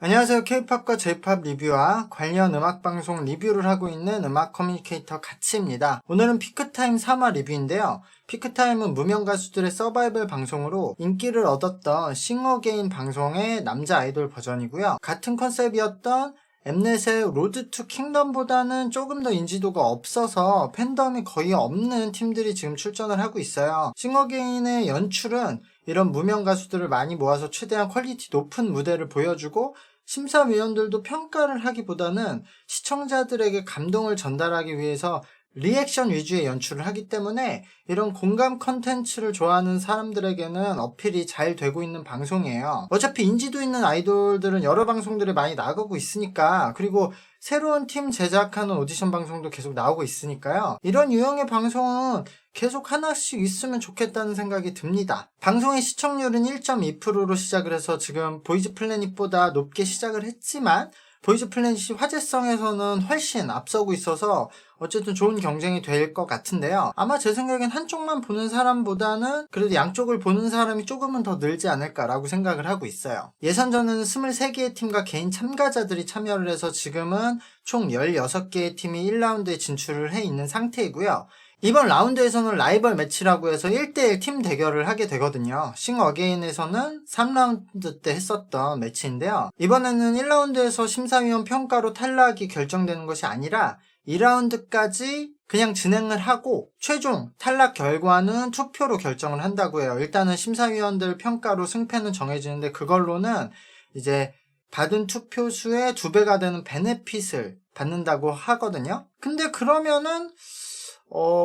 안녕하세요. K-팝과 J-팝 리뷰와 관련 음악방송 리뷰를 하고 있는 음악 커뮤니케이터 가치입니다. 오늘은 피크타임 3화 리뷰인데요. 피크타임은 무명 가수들의 서바이벌 방송으로 인기를 얻었던 싱어게인 방송의 남자 아이돌 버전이고요. 같은 컨셉이었던 엠넷의 로드 투 킹덤보다는 조금 더 인지도가 없어서 팬덤이 거의 없는 팀들이 지금 출전을 하고 있어요. 싱어게인의 연출은 이런 무명 가수들을 많이 모아서 최대한 퀄리티 높은 무대를 보여주고 심사위원들도 평가를 하기보다는 시청자들에게 감동을 전달하기 위해서 리액션 위주의 연출을 하기 때문에 이런 공감 컨텐츠를 좋아하는 사람들에게는 어필이 잘 되고 있는 방송이에요. 어차피 인지도 있는 아이돌들은 여러 방송들에 많이 나가고 있으니까, 그리고 새로운 팀 제작하는 오디션 방송도 계속 나오고 있으니까요. 이런 유형의 방송은 계속 하나씩 있으면 좋겠다는 생각이 듭니다. 방송의 시청률은 1.2%로 시작을 해서 지금 보이즈 플래닛보다 높게 시작을 했지만 보이즈 플래닛이 화제성에서는 훨씬 앞서고 있어서 어쨌든 좋은 경쟁이 될 것 같은데요. 아마 제 생각엔 한쪽만 보는 사람보다는 그래도 양쪽을 보는 사람이 조금은 더 늘지 않을까라고 생각을 하고 있어요. 예선전은 23개의 팀과 개인 참가자들이 참여를 해서 지금은 총 16개의 팀이 1라운드에 진출을 해 있는 상태이고요. 이번 라운드에서는 라이벌 매치라고 해서 1대1 팀 대결을 하게 되거든요. 싱어게인에서는 3라운드 때 했었던 매치인데요. 이번에는 1라운드에서 심사위원 평가로 탈락이 결정되는 것이 아니라 2라운드까지 그냥 진행을 하고 최종 탈락 결과는 투표로 결정을 한다고 해요. 일단은 심사위원들 평가로 승패는 정해지는데 그걸로는 이제 받은 투표 수의 2배가 되는 베네핏을 받는다고 하거든요. 근데 그러면은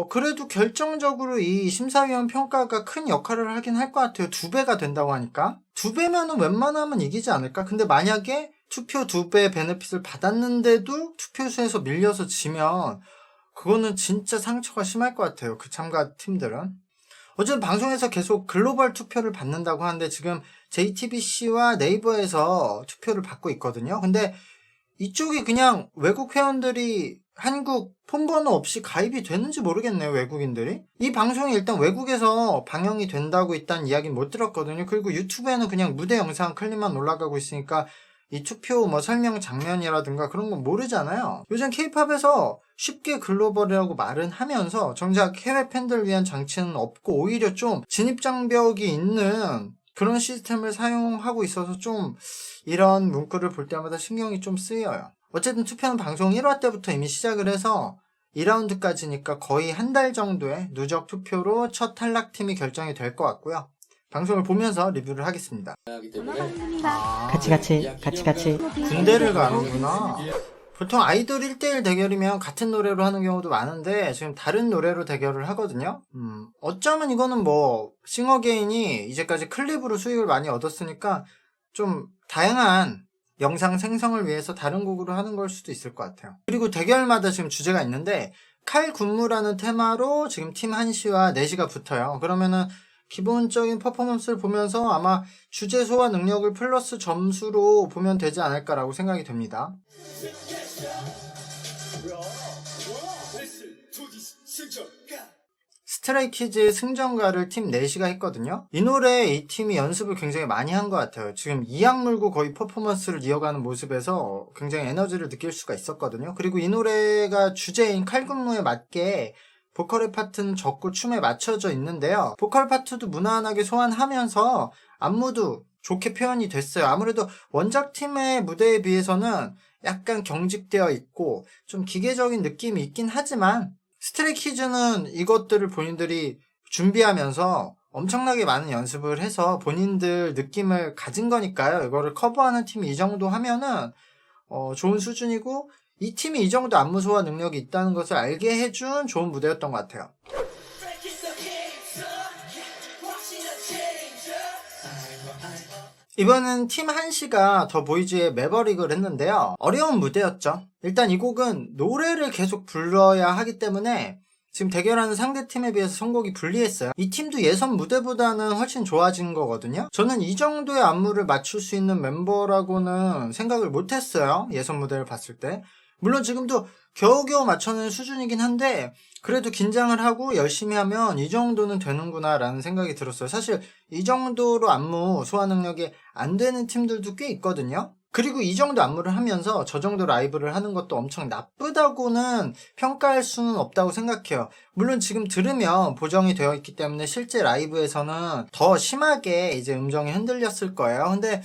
그래도 결정적으로 이 심사위원 평가가 큰 역할을 하긴 할 것 같아요. 2배가 된다고 하니까. 2배면은 웬만하면 이기지 않을까? 근데 만약에 투표 2배 베네핏을 받았는데도 투표수에서 밀려서 지면 그거는 진짜 상처가 심할 것 같아요. 그 참가 팀들은. 어쨌든 방송에서 계속 글로벌 투표를 받는다고 하는데 지금 JTBC와 네이버에서 투표를 받고 있거든요. 근데 이쪽이 그냥 외국 회원들이 한국 폰번호 없이 가입이 되는지 모르겠네요, 외국인들이. 이 방송이 일단 외국에서 방영이 된다고 일단 이야기는 못 들었거든요. 그리고 유튜브에는 그냥 무대 영상 클립만 올라가고 있으니까 이 투표 설명 장면이라든가 그런 건 모르잖아요. 요즘 K-팝에서 쉽게 글로벌이라고 말은 하면서 정작 해외 팬들 위한 장치는 없고 오히려 좀 진입장벽이 있는 그런 시스템을 사용하고 있어서 좀 이런 문구를 볼 때마다 신경이 좀 쓰여요. 어쨌든 투표는 방송 1화 때부터 이미 시작을 해서 2라운드까지니까 거의 한 달 정도의 누적 투표로 첫 탈락팀이 결정이 될 것 같고요. 방송을 보면서 리뷰를 하겠습니다. 같이. 군대를 가는구나. 보통 아이돌 1대1 대결이면 같은 노래로 하는 경우도 많은데 지금 다른 노래로 대결을 하거든요. 어쩌면 이거는 싱어게인이 이제까지 클립으로 수익을 많이 얻었으니까 좀 다양한 영상 생성을 위해서 다른 곡으로 하는 걸 수도 있을 것 같아요. 그리고 대결마다 지금 주제가 있는데 칼군무라는 테마로 지금 팀 1시와 4시가 붙어요. 그러면은 기본적인 퍼포먼스를 보면서 아마 주제 소화 능력을 플러스 점수로 보면 되지 않을까라고 생각이 됩니다. 스트레이키즈의 승전가를 팀 4시가 했거든요. 이 노래 이 팀이 연습을 굉장히 많이 한 것 같아요. 지금 이악 물고 거의 퍼포먼스를 이어가는 모습에서 굉장히 에너지를 느낄 수가 있었거든요. 그리고 이 노래가 주제인 칼군무에 맞게 보컬의 파트는 적고 춤에 맞춰져 있는데요. 보컬 파트도 무난하게 소환하면서 안무도 좋게 표현이 됐어요. 아무래도 원작팀의 무대에 비해서는 약간 경직되어 있고 좀 기계적인 느낌이 있긴 하지만 스트레이키즈는 이것들을 본인들이 준비하면서 엄청나게 많은 연습을 해서 본인들 느낌을 가진 거니까요. 이거를 커버하는 팀이 이 정도 하면은 좋은 수준이고 이 팀이 이 정도 안무 소화 능력이 있다는 것을 알게 해준 좋은 무대였던 것 같아요. 이번엔 팀 1시가 더 보이즈의 매버릭을 했는데요. 어려운 무대였죠. 일단 이 곡은 노래를 계속 불러야 하기 때문에 지금 대결하는 상대팀에 비해서 선곡이 불리했어요. 이 팀도 예선 무대보다는 훨씬 좋아진 거거든요. 저는 이 정도의 안무를 맞출 수 있는 멤버라고는 생각을 못했어요. 예선 무대를 봤을 때. 물론 지금도 겨우겨우 맞춰낸 수준이긴 한데 그래도 긴장을 하고 열심히 하면 이 정도는 되는구나 라는 생각이 들었어요. 사실 이 정도로 안무 소화 능력이 안 되는 팀들도 꽤 있거든요. 그리고 이 정도 안무를 하면서 저 정도 라이브를 하는 것도 엄청 나쁘다고는 평가할 수는 없다고 생각해요. 물론 지금 들으면 보정이 되어 있기 때문에 실제 라이브에서는 더 심하게 이제 음정이 흔들렸을 거예요. 근데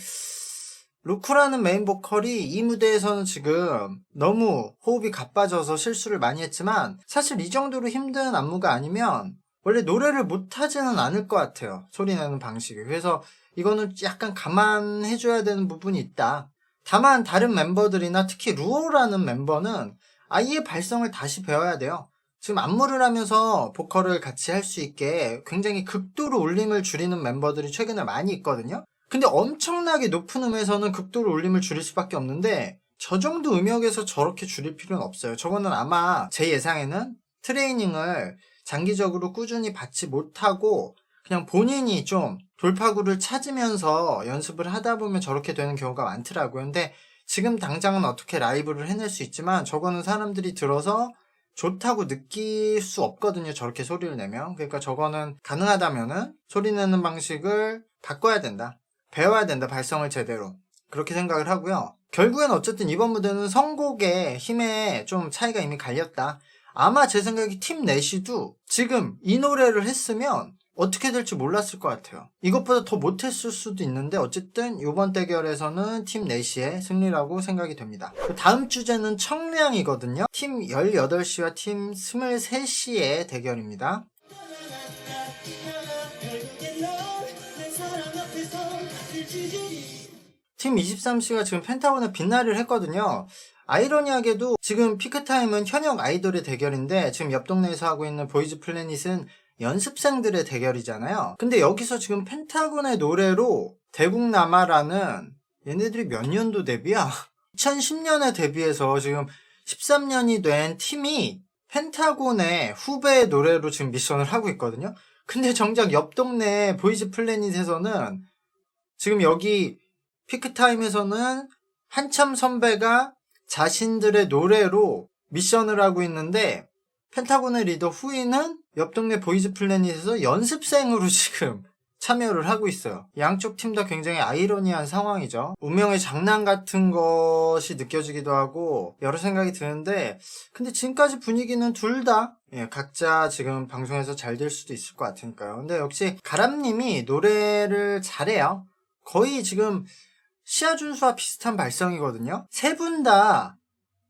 루크라는 메인 보컬이 이 무대에서는 지금 너무 호흡이 가빠져서 실수를 많이 했지만 사실 이 정도로 힘든 안무가 아니면 원래 노래를 못하지는 않을 것 같아요. 소리 내는 방식이. 그래서 이거는 약간 감안해줘야 되는 부분이 있다. 다만 다른 멤버들이나 특히 루오라는 멤버는 아예 발성을 다시 배워야 돼요. 지금 안무를 하면서 보컬을 같이 할 수 있게 굉장히 극도로 울림을 줄이는 멤버들이 최근에 많이 있거든요. 근데 엄청나게 높은 음에서는 극도로 울림을 줄일 수밖에 없는데 저 정도 음역에서 저렇게 줄일 필요는 없어요. 저거는 아마 제 예상에는 트레이닝을 장기적으로 꾸준히 받지 못하고 그냥 본인이 좀 돌파구를 찾으면서 연습을 하다 보면 저렇게 되는 경우가 많더라고요. 근데 지금 당장은 어떻게 라이브를 해낼 수 있지만 저거는 사람들이 들어서 좋다고 느낄 수 없거든요. 저렇게 소리를 내면. 그러니까 저거는 가능하다면은 소리 내는 방식을 바꿔야 된다. 배워야 된다. 발성을 제대로. 그렇게 생각을 하고요. 결국엔 어쨌든 이번 무대는 선곡의 힘에 좀 차이가 이미 갈렸다. 아마 제 생각에 팀 내시도 지금 이 노래를 했으면 어떻게 될지 몰랐을 것 같아요. 이것보다 더 못했을 수도 있는데 어쨌든 이번 대결에서는 팀 내시의 승리라고 생각이 됩니다. 다음 주제는 청량이거든요. 팀 18시와 팀 23시의 대결입니다. 팀 23시가 지금 펜타곤의 빛나리를 했거든요. 아이러니하게도 지금 피크타임은 현역 아이돌의 대결인데 지금 옆 동네에서 하고 있는 보이즈 플래닛은 연습생들의 대결이잖아요. 근데 여기서 지금 펜타곤의 노래로 대국남아라는 얘네들이 몇 년도 데뷔야? 2010년에 데뷔해서 지금 13년이 된 팀이 펜타곤의 후배의 노래로 지금 미션을 하고 있거든요. 근데 정작 옆 동네 보이즈 플래닛에서는 지금 여기 피크타임에서는 한참 선배가 자신들의 노래로 미션을 하고 있는데 펜타곤의 리더 후이는 옆 동네 보이즈 플래닛에서 연습생으로 지금 참여를 하고 있어요. 양쪽 팀 다 굉장히 아이러니한 상황이죠. 운명의 장난 같은 것이 느껴지기도 하고 여러 생각이 드는데 근데 지금까지 분위기는 둘 다 각자 지금 방송에서 잘 될 수도 있을 것 같으니까요. 근데 역시 가람님이 노래를 잘해요. 거의 지금 시아준수와 비슷한 발성이거든요. 세 분 다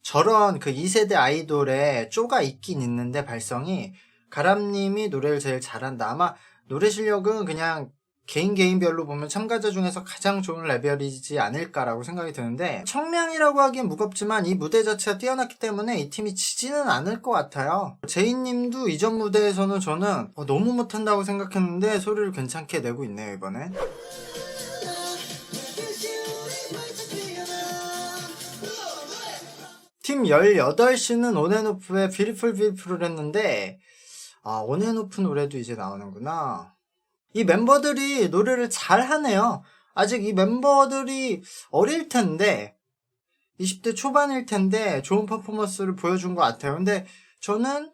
저런 그 2세대 아이돌에 쪼가 있긴 있는데 발성이 가람님이 노래를 제일 잘한다. 아마 노래 실력은 그냥 개인별로 보면 참가자 중에서 가장 좋은 레벨이지 않을까라고 생각이 드는데 청량이라고 하기엔 무겁지만 이 무대 자체가 뛰어났기 때문에 이 팀이 지지는 않을 것 같아요. 제이님도 이전 무대에서는 저는 너무 못한다고 생각했는데 소리를 괜찮게 내고 있네요 이번에. 팀 18시는 온앤오프의 뷰티풀을 했는데 온앤오프 노래도 이제 나오는구나. 이 멤버들이 노래를 잘하네요. 아직 이 멤버들이 어릴 텐데 20대 초반일 텐데 좋은 퍼포먼스를 보여준 것 같아요. 근데 저는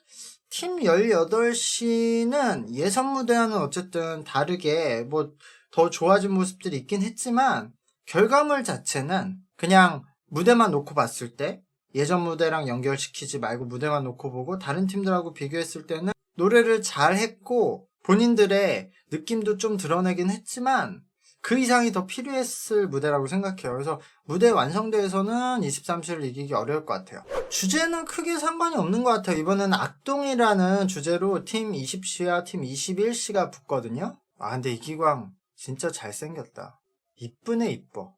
팀 18시는 예선 무대와는 어쨌든 다르게 뭐 더 좋아진 모습들이 있긴 했지만 결과물 자체는 그냥 무대만 놓고 봤을 때 예전 무대랑 연결시키지 말고 무대만 놓고 보고 다른 팀들하고 비교했을 때는 노래를 잘했고 본인들의 느낌도 좀 드러내긴 했지만 그 이상이 더 필요했을 무대라고 생각해요. 그래서 무대 완성도에서는 23시를 이기기 어려울 것 같아요. 주제는 크게 상관이 없는 것 같아요. 이번에는 악동이라는 주제로 팀 20시와 팀 21시가 붙거든요. 근데 이기광 진짜 잘생겼다. 이쁘네 이뻐.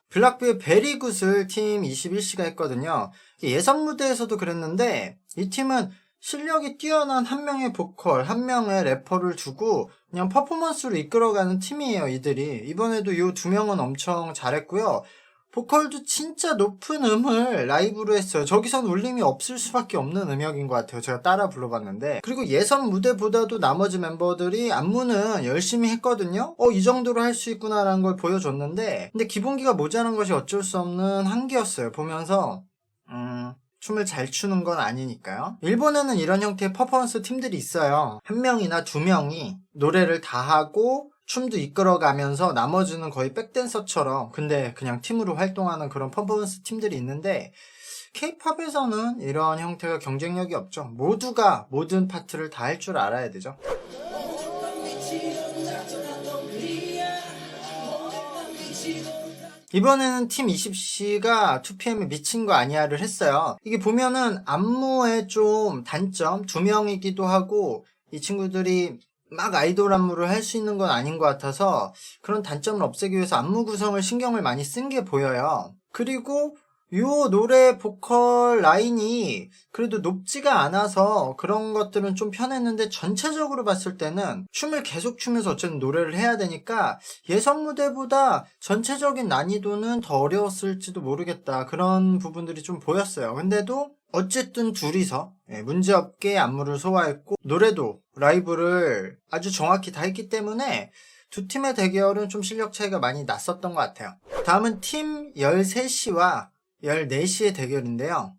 블락비의 베리굿을 팀 21시가 했거든요. 예선 무대에서도 그랬는데 이 팀은 실력이 뛰어난 한 명의 보컬, 한 명의 래퍼를 두고 그냥 퍼포먼스로 이끌어가는 팀이에요, 이들이. 이번에도 이 두 명은 엄청 잘했고요. 보컬도 진짜 높은 음을 라이브로 했어요. 저기선 울림이 없을 수밖에 없는 음역인 것 같아요. 제가 따라 불러봤는데. 그리고 예선 무대보다도 나머지 멤버들이 안무는 열심히 했거든요. 이 정도로 할 수 있구나라는 걸 보여줬는데 근데 기본기가 모자란 것이 어쩔 수 없는 한계였어요. 보면서 춤을 잘 추는 건 아니니까요. 일본에는 이런 형태의 퍼포먼스 팀들이 있어요. 한 명이나 두 명이 노래를 다 하고 춤도 이끌어가면서 나머지는 거의 백댄서처럼 근데 그냥 팀으로 활동하는 그런 퍼포먼스 팀들이 있는데 K-팝에서는 이런 형태가 경쟁력이 없죠. 모두가 모든 파트를 다 할 줄 알아야 되죠. 이번에는 팀 20C가 2PM에 미친 거 아니야를 했어요. 이게 보면은 안무의 좀 단점, 두 명이기도 하고 이 친구들이 막 아이돌 안무를 할 수 있는 건 아닌 것 같아서 그런 단점을 없애기 위해서 안무 구성을 신경을 많이 쓴 게 보여요. 그리고 요 노래 보컬 라인이 그래도 높지가 않아서 그런 것들은 좀 편했는데 전체적으로 봤을 때는 춤을 계속 추면서 어쨌든 노래를 해야 되니까 예선 무대보다 전체적인 난이도는 더 어려웠을지도 모르겠다. 그런 부분들이 좀 보였어요. 근데도 어쨌든 둘이서 문제없게 안무를 소화했고 노래도 라이브를 아주 정확히 다 했기 때문에 두 팀의 대결은 좀 실력 차이가 많이 났었던 것 같아요. 다음은 팀 13C와 14시의 대결인데요.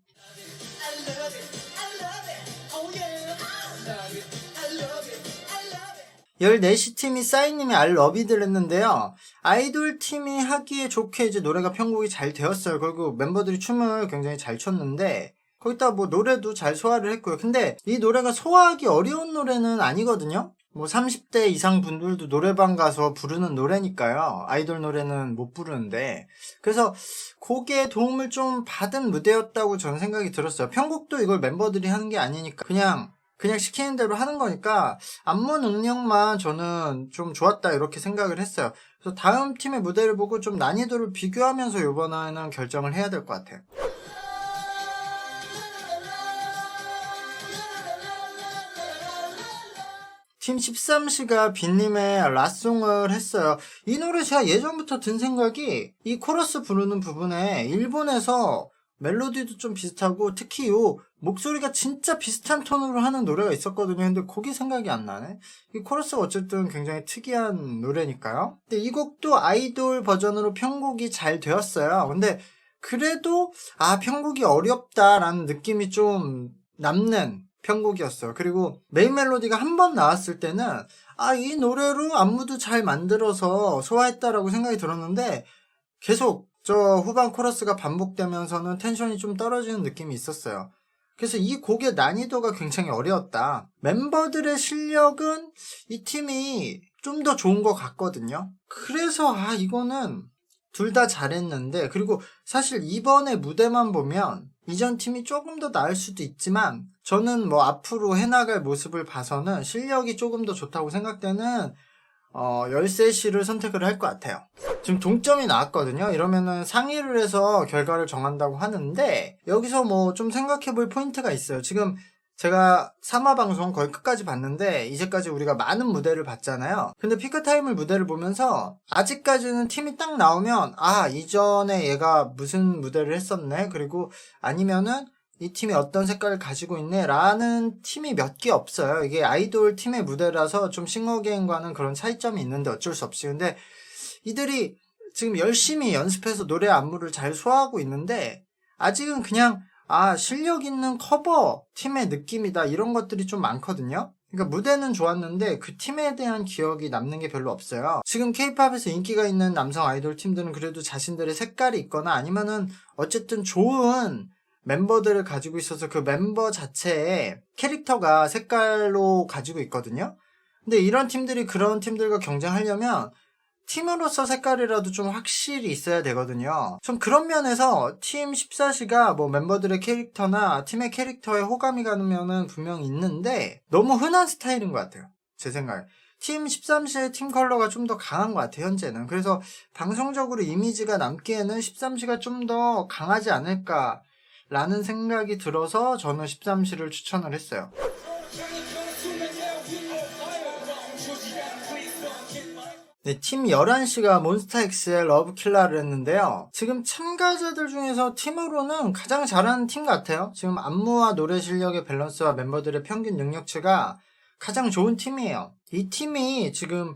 14시 팀이 싸이님의 I love you를 했는데요. 아이돌 팀이 하기에 좋게 이제 노래가 편곡이 잘 되었어요. 그리고 멤버들이 춤을 굉장히 잘 췄는데 거기다 뭐 노래도 잘 소화를 했고요. 근데 이 노래가 소화하기 어려운 노래는 아니거든요. 뭐 30대 이상 분들도 노래방 가서 부르는 노래니까요. 아이돌 노래는 못 부르는데. 그래서 곡에 도움을 좀 받은 무대였다고 저는 생각이 들었어요. 편곡도 이걸 멤버들이 하는 게 아니니까 그냥 시키는 대로 하는 거니까 안무 능력만 저는 좀 좋았다 이렇게 생각을 했어요. 그래서 다음 팀의 무대를 보고 좀 난이도를 비교하면서 이번에는 결정을 해야 될 것 같아요. 팀 13C가 빈님의 라송을 했어요. 이 노래 제가 예전부터 든 생각이 이 코러스 부르는 부분에 일본에서 멜로디도 좀 비슷하고 특히 요 목소리가 진짜 비슷한 톤으로 하는 노래가 있었거든요. 근데 곡이 생각이 안 나네. 이 코러스가 어쨌든 굉장히 특이한 노래니까요. 근데 이 곡도 아이돌 버전으로 편곡이 잘 되었어요. 근데 그래도 편곡이 어렵다라는 느낌이 좀 남는 편곡이었어요. 그리고 메인 멜로디가 한 번 나왔을 때는 이 노래로 안무도 잘 만들어서 소화했다라고 생각이 들었는데 계속 저 후반 코러스가 반복되면서는 텐션이 좀 떨어지는 느낌이 있었어요. 그래서 이 곡의 난이도가 굉장히 어려웠다. 멤버들의 실력은 이 팀이 좀 더 좋은 것 같거든요. 그래서 이거는 둘 다 잘했는데 그리고 사실 이번에 무대만 보면 이전 팀이 조금 더 나을 수도 있지만 저는 뭐 앞으로 해나갈 모습을 봐서는 실력이 조금 더 좋다고 생각되는 13시를 선택을 할 것 같아요. 지금 동점이 나왔거든요. 이러면은 상의를 해서 결과를 정한다고 하는데 여기서 뭐 좀 생각해 볼 포인트가 있어요. 지금 제가 3화 방송 거의 끝까지 봤는데 이제까지 우리가 많은 무대를 봤잖아요. 근데 피크타임을 무대를 보면서 아직까지는 팀이 딱 나오면 이전에 얘가 무슨 무대를 했었네. 그리고 아니면은 이 팀이 어떤 색깔을 가지고 있네 라는 팀이 몇 개 없어요. 이게 아이돌 팀의 무대라서 좀 싱어게인과는 그런 차이점이 있는데 어쩔 수 없이. 근데 이들이 지금 열심히 연습해서 노래 안무를 잘 소화하고 있는데 아직은 그냥 실력 있는 커버 팀의 느낌이다 이런 것들이 좀 많거든요. 그러니까 무대는 좋았는데 그 팀에 대한 기억이 남는 게 별로 없어요. 지금 K-팝에서 인기가 있는 남성 아이돌 팀들은 그래도 자신들의 색깔이 있거나 아니면은 어쨌든 좋은 멤버들을 가지고 있어서 그 멤버 자체의 캐릭터가 색깔로 가지고 있거든요. 근데 이런 팀들이 그런 팀들과 경쟁하려면 팀으로서 색깔이라도 좀 확실히 있어야 되거든요. 좀 그런 면에서 팀 14시가 뭐 멤버들의 캐릭터나 팀의 캐릭터에 호감이 가는 면은 분명히 있는데 너무 흔한 스타일인 것 같아요. 제 생각에. 팀 13시의 팀 컬러가 좀 더 강한 것 같아요, 현재는. 그래서 방송적으로 이미지가 남기에는 13시가 좀 더 강하지 않을까라는 생각이 들어서 저는 13시를 추천을 했어요. 네, 팀 11시가 몬스타엑스의 러브킬라를 했는데요. 지금 참가자들 중에서 팀으로는 가장 잘하는 팀 같아요. 지금 안무와 노래 실력의 밸런스와 멤버들의 평균 능력치가 가장 좋은 팀이에요. 이 팀이 지금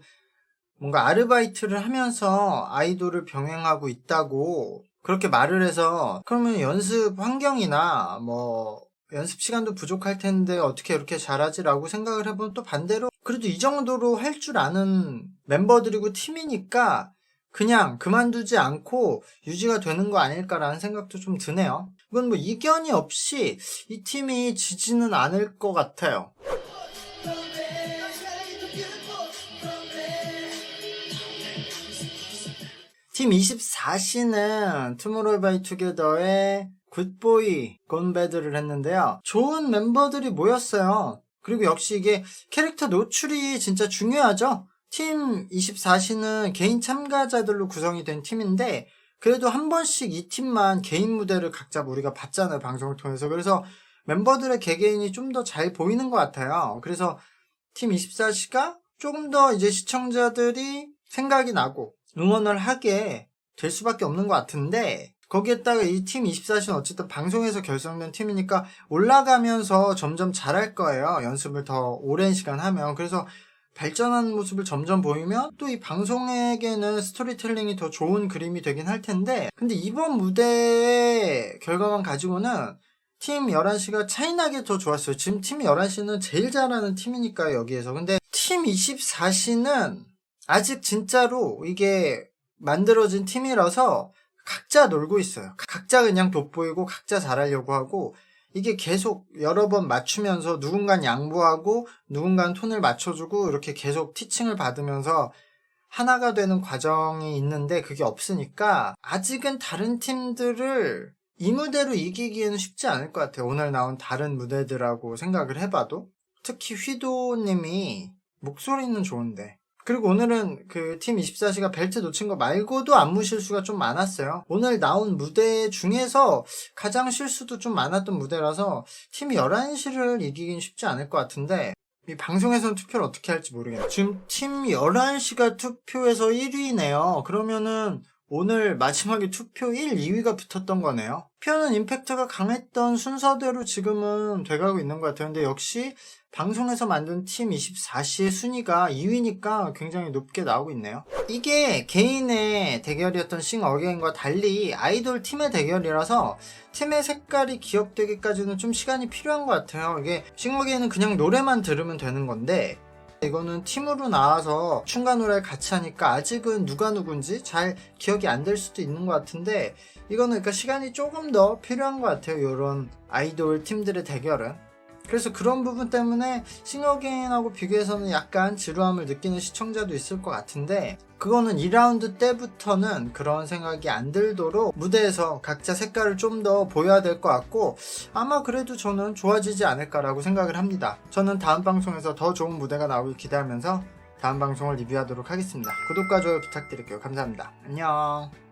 뭔가 아르바이트를 하면서 아이돌을 병행하고 있다고 그렇게 말을 해서 그러면 연습 환경이나 뭐 연습 시간도 부족할 텐데 어떻게 이렇게 잘하지라고 생각을 해보면 또 반대로 그래도 이 정도로 할 줄 아는 멤버들이고 팀이니까 그냥 그만두지 않고 유지가 되는 거 아닐까라는 생각도 좀 드네요. 이건 뭐 이견이 없이 이 팀이 지지는 않을 것 같아요. 팀 24C는 투모로우바이투게더의 굿보이 곤배드를 했는데요. 좋은 멤버들이 모였어요. 그리고 역시 이게 캐릭터 노출이 진짜 중요하죠. 팀 24C는 개인 참가자들로 구성이 된 팀인데 그래도 한 번씩 이 팀만 개인 무대를 각자 우리가 봤잖아요. 방송을 통해서. 그래서 멤버들의 개개인이 좀 더 잘 보이는 것 같아요. 그래서 팀 24C가 조금 더 이제 시청자들이 생각이 나고 응원을 하게 될 수밖에 없는 것 같은데 거기에다가 이 팀 24C는 어쨌든 방송에서 결성된 팀이니까 올라가면서 점점 잘할 거예요. 연습을 더 오랜 시간 하면. 그래서 발전하는 모습을 점점 보이면 또 이 방송에게는 스토리텔링이 더 좋은 그림이 되긴 할 텐데 근데 이번 무대의 결과만 가지고는 팀 11시가 차이나게 더 좋았어요. 지금 팀 11시는 제일 잘하는 팀이니까요, 여기에서. 근데 팀 24C는 아직 진짜로 이게 만들어진 팀이라서 각자 놀고 있어요. 각자 그냥 돋보이고 각자 잘하려고 하고 이게 계속 여러 번 맞추면서 누군가는 양보하고 누군가는 톤을 맞춰주고 이렇게 계속 티칭을 받으면서 하나가 되는 과정이 있는데 그게 없으니까 아직은 다른 팀들을 이 무대로 이기기에는 쉽지 않을 것 같아요. 오늘 나온 다른 무대들하고 생각을 해봐도 특히 휘도님이 목소리는 좋은데 그리고 오늘은 그 팀 24C가 벨트 놓친 거 말고도 안무 실수가 좀 많았어요. 오늘 나온 무대 중에서 가장 실수도 좀 많았던 무대라서 팀 11시를 이기긴 쉽지 않을 것 같은데 이 방송에서는 투표를 어떻게 할지 모르겠네요. 지금 팀 11시가 투표에서 1위네요. 그러면은 오늘 마지막에 투표 1, 2위가 붙었던 거네요. 표는 임팩트가 강했던 순서대로 지금은 돼가고 있는 것 같아요. 근데 역시 방송에서 만든 팀 24C의 순위가 2위니까 굉장히 높게 나오고 있네요. 이게 개인의 대결이었던 싱어게인과 달리 아이돌 팀의 대결이라서 팀의 색깔이 기억되기까지는 좀 시간이 필요한 것 같아요. 이게 싱어게인은 그냥 노래만 들으면 되는 건데 이거는 팀으로 나와서 춤과 노래를 같이 하니까 아직은 누가 누군지 잘 기억이 안 될 수도 있는 것 같은데 이거는 그러니까 시간이 조금 더 필요한 것 같아요. 이런 아이돌 팀들의 대결은. 그래서 그런 부분 때문에 싱어게인하고 비교해서는 약간 지루함을 느끼는 시청자도 있을 것 같은데 그거는 2라운드 때부터는 그런 생각이 안 들도록 무대에서 각자 색깔을 좀 더 보여야 될 것 같고 아마 그래도 저는 좋아지지 않을까라고 생각을 합니다. 저는 다음 방송에서 더 좋은 무대가 나오길 기대하면서 다음 방송을 리뷰하도록 하겠습니다. 구독과 좋아요 부탁드릴게요. 감사합니다. 안녕.